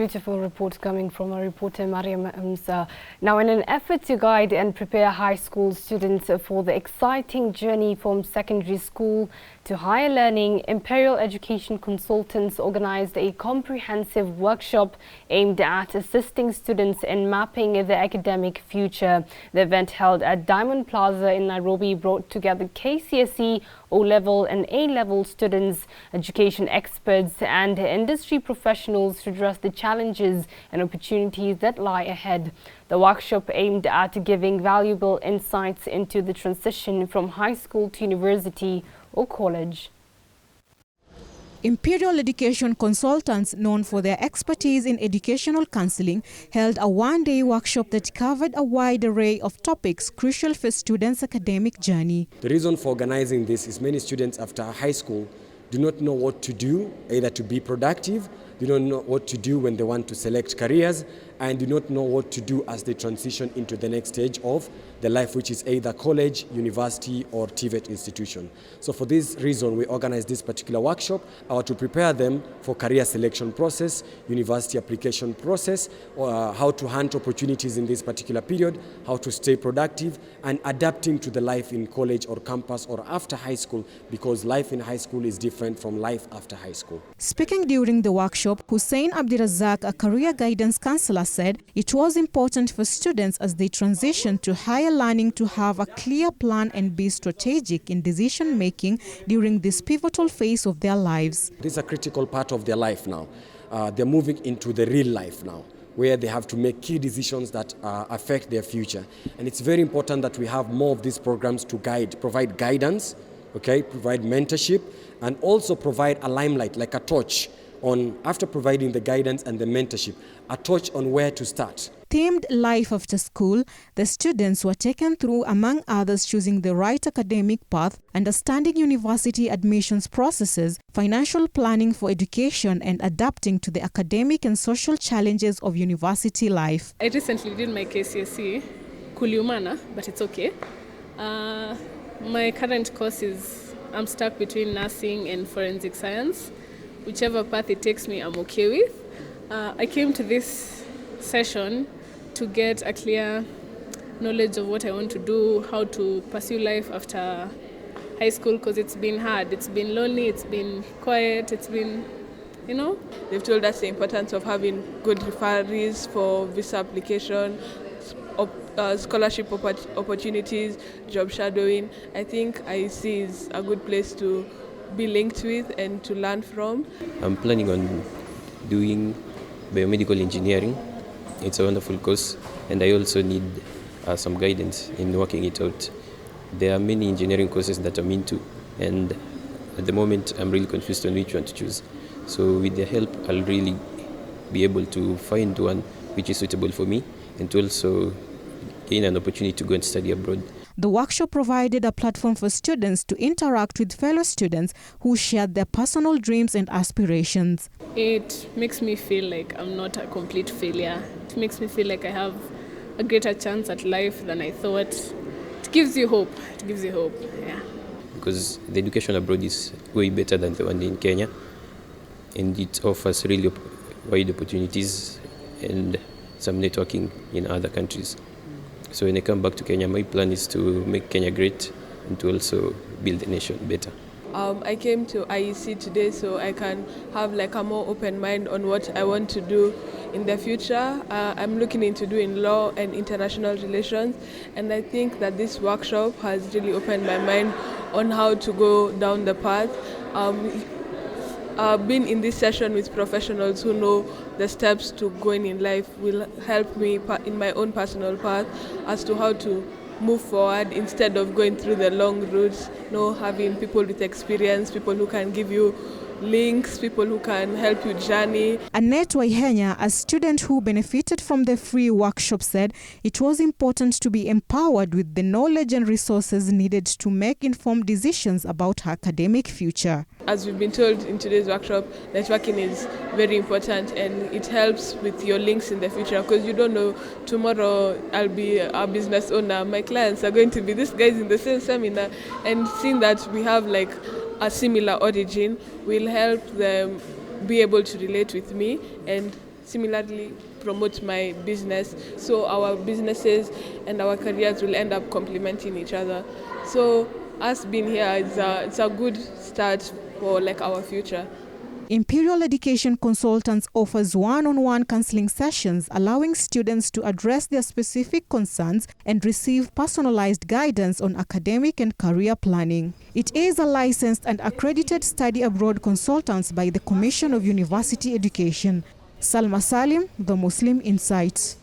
Beautiful report coming from our reporter Mariam Amsa. Now, in an effort to guide and prepare high school students for the exciting journey from secondary school to higher learning, Imperial Education Consultants organized a comprehensive workshop aimed at assisting students in mapping their academic future. The event held at Diamond Plaza in Nairobi brought together Kcse, O-level and A-level students, education experts and industry professionals to address the challenges and opportunities that lie ahead. The workshop aimed at giving valuable insights into the transition from high school to university or college. Imperial Education Consultants, known for their expertise in educational counseling, held a one-day workshop that covered a wide array of topics crucial for students' academic journey. The reason for organizing this is many students after high school do not know what to do, either to be productive, do not know what to do when they want to select careers, and do not know what to do as they transition into the next stage of the life, which is either college, university, or TVET institution. So for this reason, we organized this particular workshop to prepare them for career selection process, university application process, how to hunt opportunities in this particular period, how to stay productive, and adapting to the life in college or campus or after high school, because life in high school is different from life after high school. Speaking during the workshop, Hussein Abdirazak, a career guidance counselor, said it was important for students as they transition to higher learning to have a clear plan and be strategic in decision making during this pivotal phase of their lives. This is a critical part of their life now. They're moving into the real life now, where they have to make key decisions that affect their future. And it's very important that we have more of these programs to provide guidance, provide mentorship, and also provide a limelight, like a torch, on, after providing the guidance and the mentorship, a torch on where to start. Themed Life After School, the students were taken through, among others, choosing the right academic path, understanding university admissions processes, financial planning for education, and adapting to the academic and social challenges of university life. I recently did my Kcse, kuliumana, but it's okay. My current course is, I'm stuck between nursing and forensic science. Whichever path it takes me, I'm okay with. I came to this session to get a clear knowledge of what I want to do, how to pursue life after high school, because it's been hard, it's been lonely, it's been quiet, it's been, They've told us the importance of having good referees for visa application, scholarship opportunities, job shadowing. I think IEC is a good place to be linked with and to learn from. I'm planning on doing biomedical engineering. It's a wonderful course, and I also need some guidance in working it out. There are many engineering courses that I'm into, and at the moment I'm really confused on which one to choose. So with their help, I'll really be able to find one which is suitable for me, and to also gain an opportunity to go and study abroad. The workshop provided a platform for students to interact with fellow students who shared their personal dreams and aspirations. It makes me feel like I'm not a complete failure. It makes me feel like I have a greater chance at life than I thought. It gives you hope. It gives you hope, yeah. Because the education abroad is way better than the one in Kenya, and it offers really wide opportunities and some networking in other countries. So when I come back to Kenya, my plan is to make Kenya great and to also build the nation better. I came to IEC today so I can have like a more open mind on what I want to do in the future. I'm looking into doing law and international relations, and I think that this workshop has really opened my mind on how to go down the path. Being in this session with professionals who know the steps to going in life will help me in my own personal path as to how to move forward instead of going through the long routes, having people with experience, people who can give you links, people who can help you journey. Annette Waihenya, a student who benefited from the free workshop, said it was important to be empowered with the knowledge and resources needed to make informed decisions about her academic future. As we've been told in today's workshop, networking is very important, and it helps with your links in the future, because you don't know, tomorrow I'll be a business owner, my clients are going to be these guys in the same seminar, and seeing that we have like a similar origin will help them be able to relate with me and similarly promote my business. So our businesses and our careers will end up complementing each other. So us being here, it's a good start for like our future. Imperial Education Consultants offers one-on-one counseling sessions, allowing students to address their specific concerns and receive personalized guidance on academic and career planning. It is a licensed and accredited study abroad consultants by the Commission of University Education. Salma Salim, The Muslim Insights.